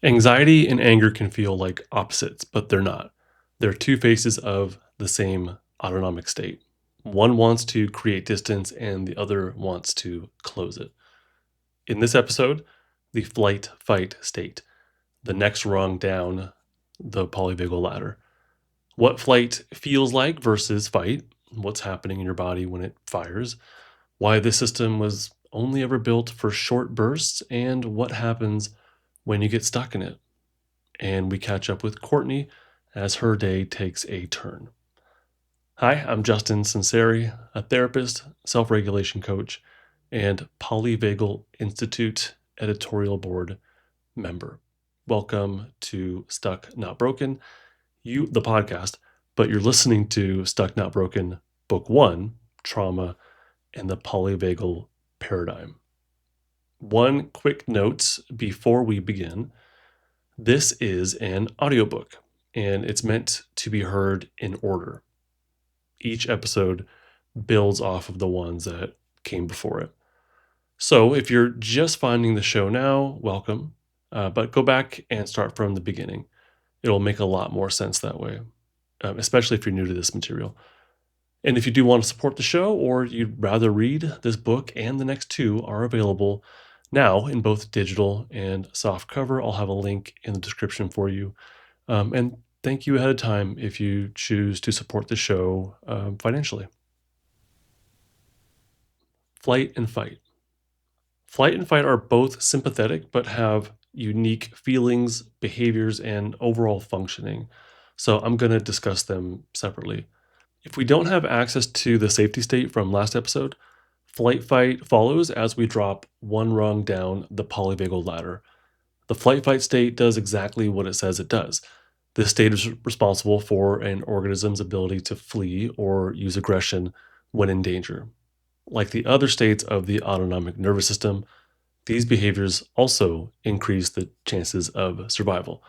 Anxiety and anger can feel like opposites, but they're not. They're two faces of the same autonomic state. One wants to create distance and the other wants to close it. In this episode, the flight fight state, the next rung down the polyvagal ladder. What flight feels like versus fight, what's happening in your body when it fires, why this system was only ever built for short bursts, and what happens when you get stuck in it. And we catch up with Courtney as her day takes a turn. Hi, I'm Justin Sunseri, a therapist, self regulation coach, and Polyvagal Institute editorial board member. Welcome to Stuck Not Broken, the podcast, but you're listening to Stuck Not Broken, Book One, Trauma and the Polyvagal Paradigm. One quick note before we begin. This is an audiobook, and it's meant to be heard in order. Each episode builds off of the ones that came before it. So if you're just finding the show now, welcome, but go back and start from the beginning. It'll make a lot more sense that way, especially if you're new to this material. And if you do want to support the show or you'd rather read, this book and the next two are available now in both digital and soft cover. I'll have a link in the description for you. And thank you ahead of time if you choose to support the show financially. Flight and fight. Flight and fight are both sympathetic but have unique feelings, behaviors, and overall functioning. So I'm going to discuss them separately. If we don't have access to the safety state from last episode, flight fight follows as we drop one rung down the polyvagal ladder. The flight fight state does exactly what it says it does. This state is responsible for an organism's ability to flee or use aggression when in danger. Like the other states of the autonomic nervous system, these behaviors also increase the chances of survival.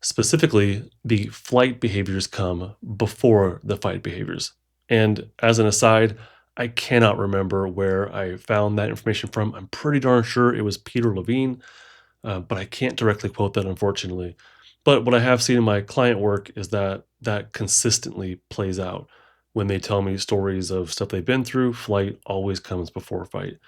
Specifically, the flight behaviors come before the fight behaviors. And as an aside, I cannot remember where I found that information from. I'm pretty darn sure it was Peter Levine, but I can't directly quote that, unfortunately. But what I have seen in my client work is that that consistently plays out. When they tell me stories of stuff they've been through, flight always comes before fight.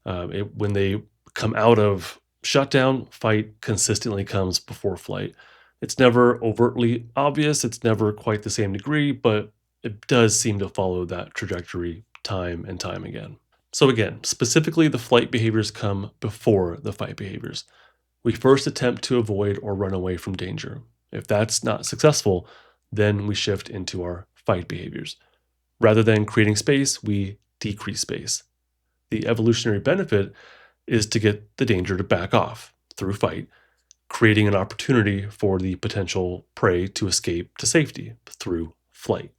When they come out of shutdown, fight consistently comes before flight. It's never overtly obvious, it's never quite the same degree, but it does seem to follow that trajectory time and time again. So, again, specifically, the flight behaviors come before the fight behaviors. We first attempt to avoid or run away from danger. If that's not successful, then we shift into our fight behaviors. Rather than creating space, we decrease space. The evolutionary benefit is to get the danger to back off through fight, creating an opportunity for the potential prey to escape to safety through flight.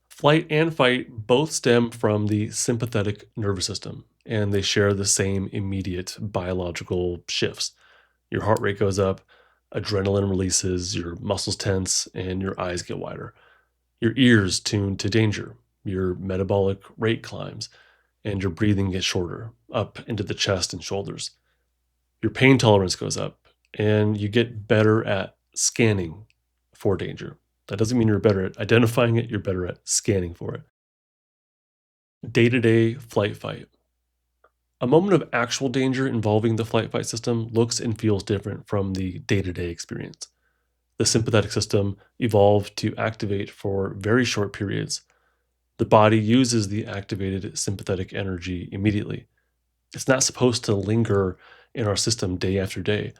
Flight and fight both stem from the sympathetic nervous system, and they share the same immediate biological shifts. Your heart rate goes up, adrenaline releases, your muscles tense, and your eyes get wider. Your ears tune to danger, your metabolic rate climbs, and your breathing gets shorter, up into the chest and shoulders. Your pain tolerance goes up, and you get better at scanning for danger. That doesn't mean you're better at identifying it, you're better at scanning for it. Day to day flight fight. A moment of actual danger involving the flight fight system looks and feels different from the day to day experience. The sympathetic system evolved to activate for very short periods. The body uses the activated sympathetic energy immediately. It's not supposed to linger in our system day after day.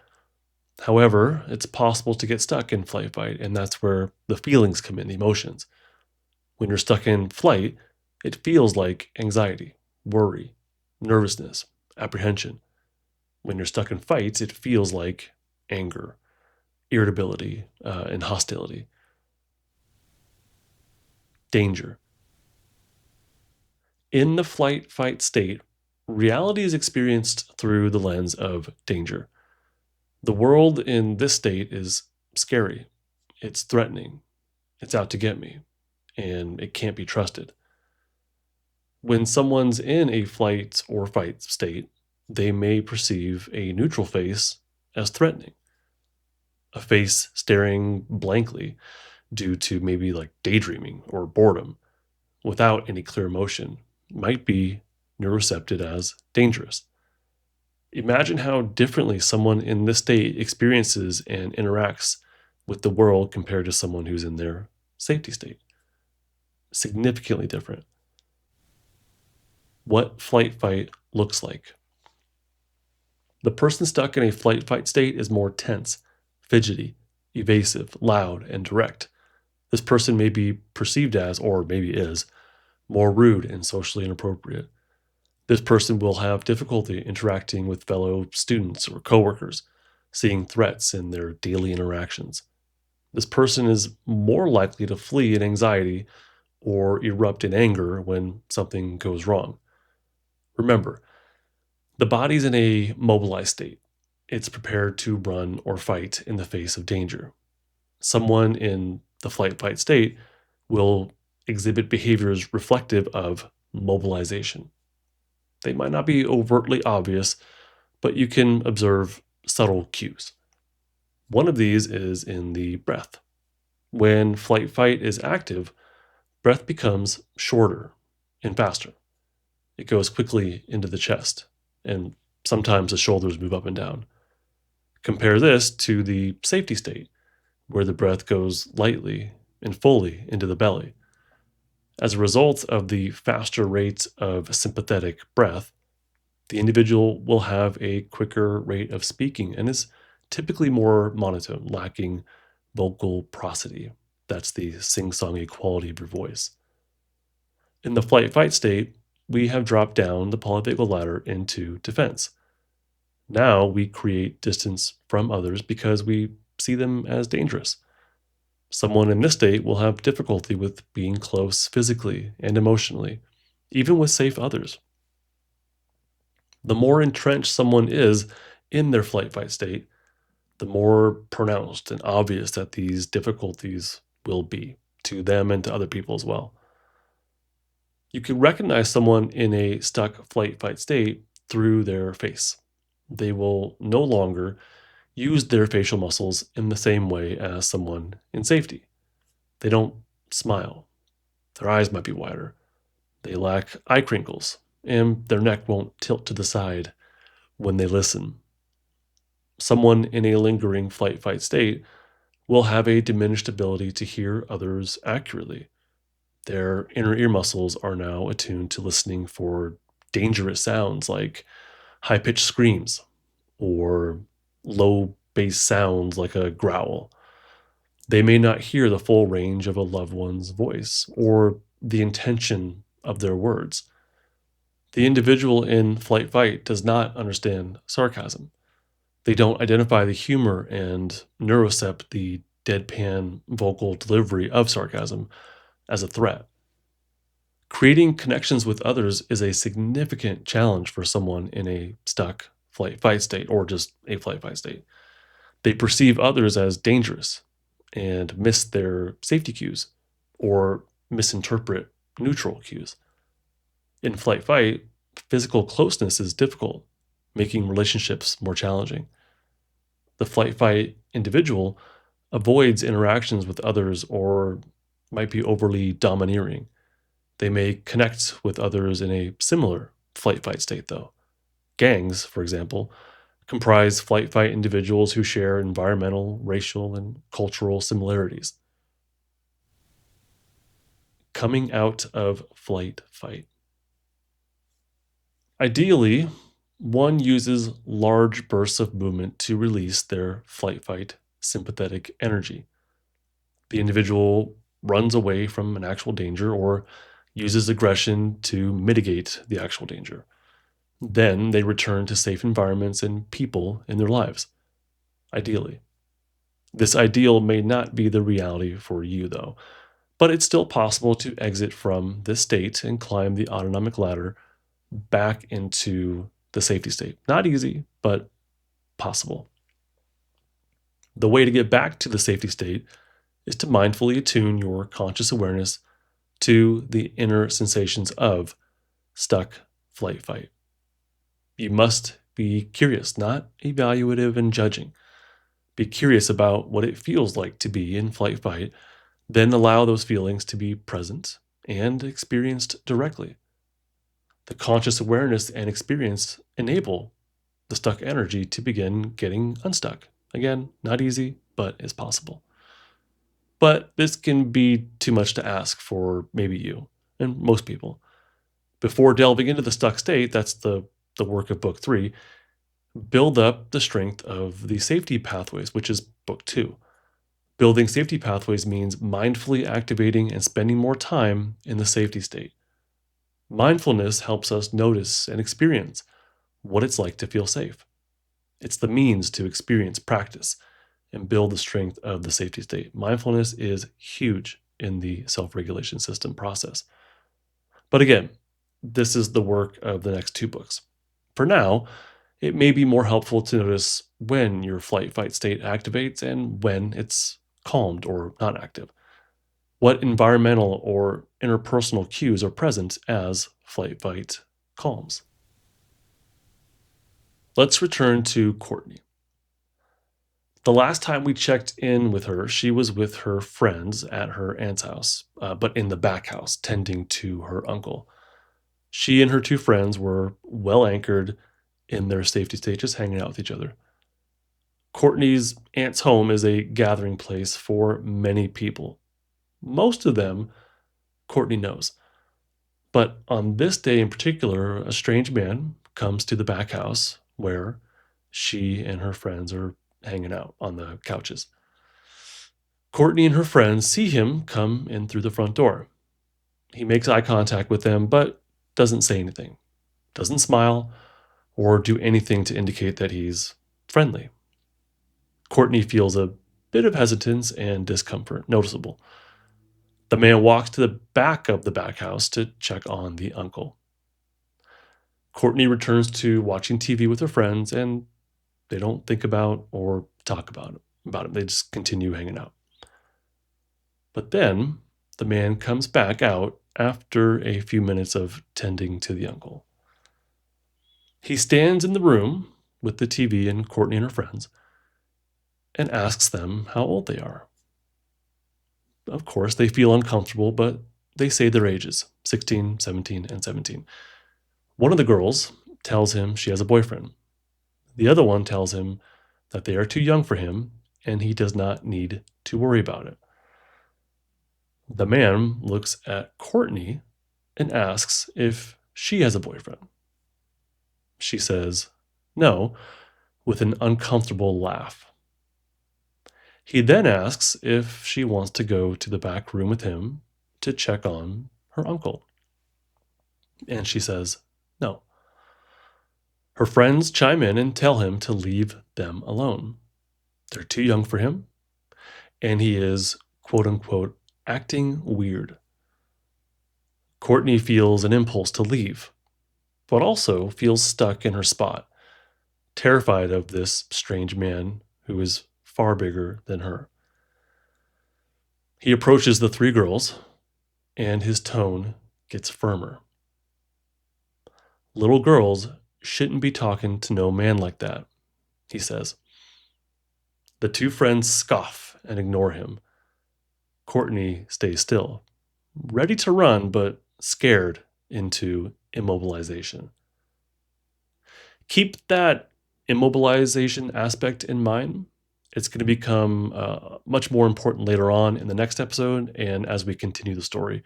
However, it's possible to get stuck in flight fight, and that's where the feelings come in, the emotions. When you're stuck in flight, it feels like anxiety, worry, nervousness, apprehension. When you're stuck in fights, it feels like anger, irritability, and hostility. Danger. In the flight fight state, reality is experienced through the lens of danger. The world in this state is scary, it's threatening, it's out to get me, and it can't be trusted. When someone's in a flight or fight state, they may perceive a neutral face as threatening. A face staring blankly due to maybe like daydreaming or boredom without any clear emotion might be neurocepted as dangerous. Imagine how differently someone in this state experiences and interacts with the world compared to someone who's in their safety state. Significantly different. What flight fight looks like. The person stuck in a flight fight state is more tense, fidgety, evasive, loud, and direct. This person may be perceived as, or maybe is, more rude and socially inappropriate. This person will have difficulty interacting with fellow students or coworkers, seeing threats in their daily interactions. This person is more likely to flee in anxiety or erupt in anger when something goes wrong. Remember, the body's in a mobilized state. It's prepared to run or fight in the face of danger. Someone in the flight fight state will exhibit behaviors reflective of mobilization. They might not be overtly obvious, but you can observe subtle cues. One of these is in the breath. When flight fight is active, breath becomes shorter and faster. It goes quickly into the chest, and sometimes the shoulders move up and down. Compare this to the safety state, where the breath goes lightly and fully into the belly. As a result of the faster rates of sympathetic breath, the individual will have a quicker rate of speaking and is typically more monotone, lacking vocal prosody. That's the sing songy quality of your voice. In the flight fight state, we have dropped down the polyvagal ladder into defense. Now we create distance from others because we see them as dangerous. Someone in this state will have difficulty with being close physically and emotionally, even with safe others. The more entrenched someone is in their flight fight state, the more pronounced and obvious that these difficulties will be to them and to other people as well. You can recognize someone in a stuck flight fight state through their face. They will no longer use their facial muscles in the same way as someone in safety. They don't smile. Their eyes might be wider. They lack eye crinkles, and their neck won't tilt to the side when they listen. Someone in a lingering flight fight state will have a diminished ability to hear others accurately. Their inner ear muscles are now attuned to listening for dangerous sounds like high pitched screams or low bass sounds like a growl. They may not hear the full range of a loved one's voice or the intention of their words. The individual in flight fight does not understand sarcasm. They don't identify the humor and neurocept the deadpan vocal delivery of sarcasm as a threat. Creating connections with others is a significant challenge for someone in a stuck flight fight state or just a flight fight state. They perceive others as dangerous and miss their safety cues or misinterpret neutral cues. In flight fight, physical closeness is difficult, making relationships more challenging. The flight fight individual avoids interactions with others or might be overly domineering. They may connect with others in a similar flight fight state, though. Gangs, for example, comprise flight fight individuals who share environmental, racial, and cultural similarities. Coming out of flight fight. Ideally, one uses large bursts of movement to release their flight fight sympathetic energy. The individual runs away from an actual danger or uses aggression to mitigate the actual danger. Then they return to safe environments and people in their lives, ideally. This ideal may not be the reality for you, though, but it's still possible to exit from this state and climb the autonomic ladder back into the safety state. Not easy, but possible. The way to get back to the safety state is to mindfully attune your conscious awareness to the inner sensations of stuck flight fight. You must Be curious, not evaluative and judging. Be curious about what it feels like to be in flight fight, then allow those feelings to be present and experienced directly. The conscious awareness and experience enable the stuck energy to begin getting unstuck. Again, not easy, but it's possible. But this can be too much to ask for maybe you and most people. Before delving into the stuck state, that's the work of book 3, build up the strength of the safety pathways, which is book 2. Building safety pathways means mindfully activating and spending more time in the safety state. Mindfulness helps us notice and experience what it's like to feel safe. It's the means to experience practice and build the strength of the safety state. Mindfulness is huge in the self regulation system process. But again, this is the work of the next 2 books. For now, it may be more helpful to notice when your flight fight state activates and when it's calmed or not active. What environmental or interpersonal cues are present as flight fight calms. Let's return to Courtney. The last time we checked in with her, she was with her friends at her aunt's house, but in the back house, tending to her uncle. She and her 2 friends were well anchored in their safety state, just hanging out with each other. Courtney's aunt's home is a gathering place for many people. Most of them Courtney knows. But on this day in particular, a strange man comes to the back house where she and her friends are hanging out on the couches. Courtney and her friends see him come in through the front door. He makes eye contact with them, but doesn't say anything, doesn't smile, or do anything to indicate that he's friendly. Courtney feels a bit of hesitance and discomfort noticeable. The man walks to the back of the back house to check on the uncle. Courtney returns to watching TV with her friends, and they don't think about or talk about it. They just continue hanging out. But then the man comes back out after a few minutes of tending to the uncle. He stands in the room with the TV and Courtney and her friends and asks them how old they are. Of course, they feel uncomfortable, but they say their ages, 16, 17, and 17. One of the girls tells him she has a boyfriend. The other one tells him that they are too young for him and he does not need to worry about it. The man looks at Courtney and asks if she has a boyfriend. She says no, with an uncomfortable laugh. He then asks if she wants to go to the back room with him to check on her uncle. And she says no. Her friends chime in and tell him to leave them alone. They're too young for him, and he is, quote unquote, acting weird. Courtney feels an impulse to leave, but also feels stuck in her spot, terrified of this strange man who is far bigger than her. He approaches the 3 girls, and his tone gets firmer. Little girls shouldn't be talking to no man like that, he says. The 2 friends scoff and ignore him. Courtney stays still, ready to run, but scared into immobilization. Keep that immobilization aspect in mind. It's going to become much more important later on in the next episode and as we continue the story.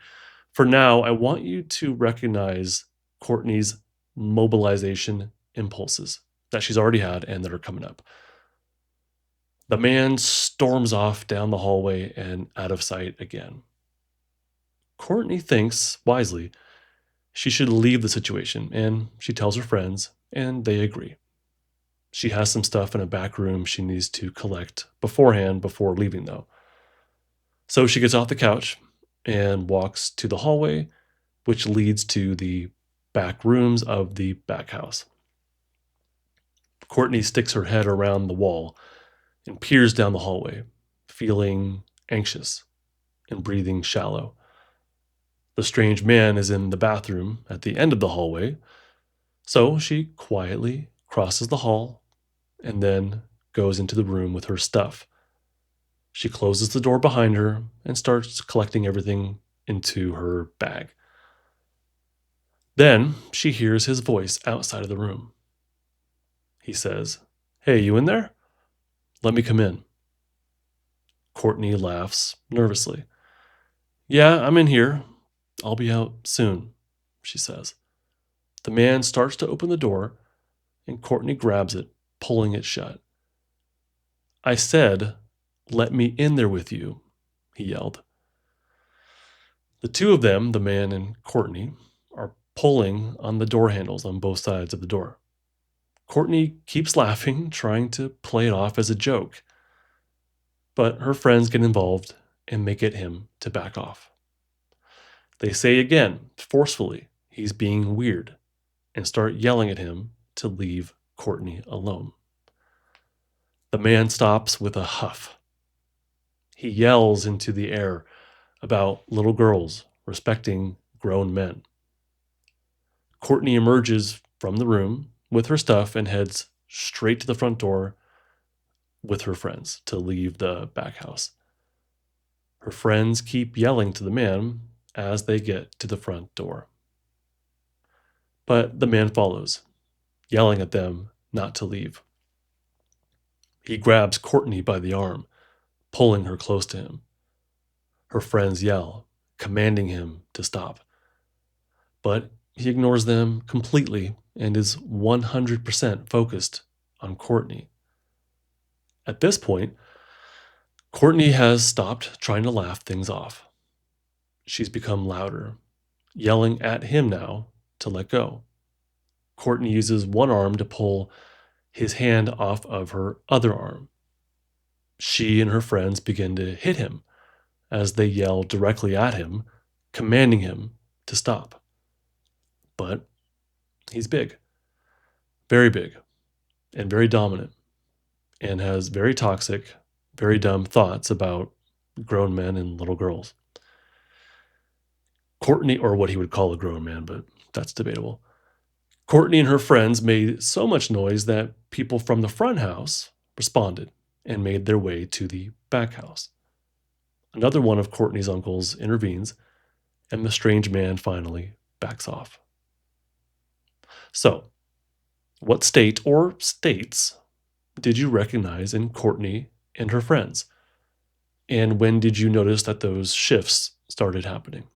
For now, I want you to recognize Courtney's mobilization impulses that she's already had and that are coming up. The man storms off down the hallway and out of sight again. Courtney thinks, wisely, she should leave the situation, and she tells her friends, and they agree. She has some stuff in a back room she needs to collect beforehand before leaving, though. So she gets off the couch and walks to the hallway, which leads to the back rooms of the back house. Courtney sticks her head around the wall and peers down the hallway, feeling anxious and breathing shallow. The strange man is in the bathroom at the end of the hallway, so she quietly crosses the hall, and then goes into the room with her stuff. She closes the door behind her and starts collecting everything into her bag. Then she hears his voice outside of the room. He says, "Hey, you in there? Let me come in." Courtney laughs nervously. "Yeah, I'm in here. I'll be out soon," she says. The man starts to open the door, and Courtney grabs it, pulling it shut. "I said, let me in there with you," he yelled. The two of them, the man and Courtney, are pulling on the door handles on both sides of the door. Courtney keeps laughing, trying to play it off as a joke. But her friends get involved and make it him to back off. They say again, forcefully, he's being weird, and start yelling at him to leave Courtney alone. The man stops with a huff. He yells into the air about little girls respecting grown men. Courtney emerges from the room with her stuff and heads straight to the front door with her friends to leave the back house. Her friends keep yelling to the man as they get to the front door. But the man follows, yelling at them not to leave. He grabs Courtney by the arm, pulling her close to him. Her friends yell, commanding him to stop. But he ignores them completely and is 100% focused on Courtney. At this point, Courtney has stopped trying to laugh things off. She's become louder, yelling at him now to let go. Courtney uses one arm to pull his hand off of her other arm. She and her friends begin to hit him as they yell directly at him, commanding him to stop. But he's big, very big, and very dominant, and has very toxic, very dumb thoughts about grown men and little girls. Courtney, or what he would call a grown man, but that's debatable. Courtney and her friends made so much noise that people from the front house responded and made their way to the back house. Another one of Courtney's uncles intervenes, and the strange man finally backs off. So, what state or states did you recognize in Courtney and her friends? And when did you notice that those shifts started happening?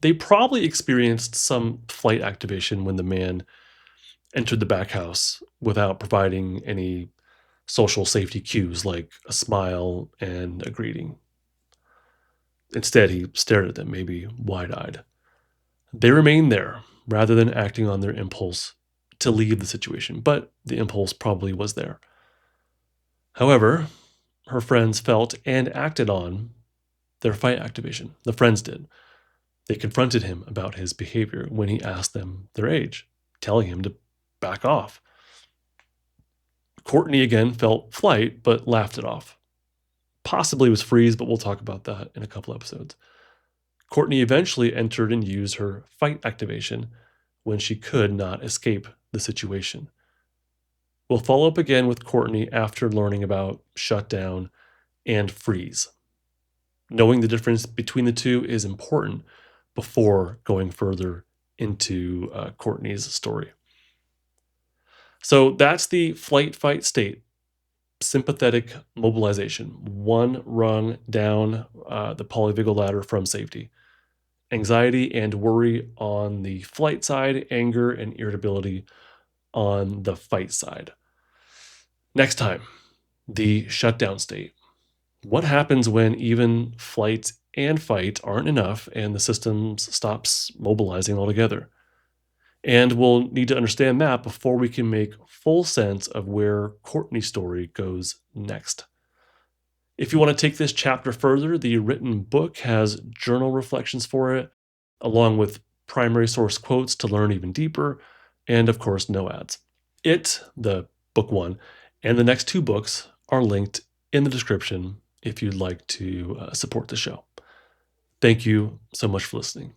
They probably experienced some flight activation when the man entered the back house without providing any social safety cues like a smile and a greeting. Instead, he stared at them, maybe wide eyed. They remained there rather than acting on their impulse to leave the situation, but the impulse probably was there. However, her friends felt and acted on their fight activation. The friends did. They confronted him about his behavior when he asked them their age, telling him to back off. Courtney again felt flight, but laughed it off. Possibly was freeze, but we'll talk about that in a couple episodes. Courtney eventually entered and used her fight activation when she could not escape the situation. We'll follow up again with Courtney after learning about Shutdown and freeze. Knowing the difference between the two is important before going further into Courtney's story. So that's the flight fight state, sympathetic mobilization, one rung down the polyvagal ladder from safety. Anxiety and worry on the flight side, anger and irritability on the fight side. Next time, the shutdown state. What happens when even flight and fight aren't enough and the system stops mobilizing altogether? And we'll need to understand that before we can make full sense of where Courtney's story goes next. If you want to take this chapter further, the written book has journal reflections for it, along with primary source quotes to learn even deeper, and of course, no ads. It, the book one, and the next two books are linked in the description if you'd like to support the show. Thank you so much for listening.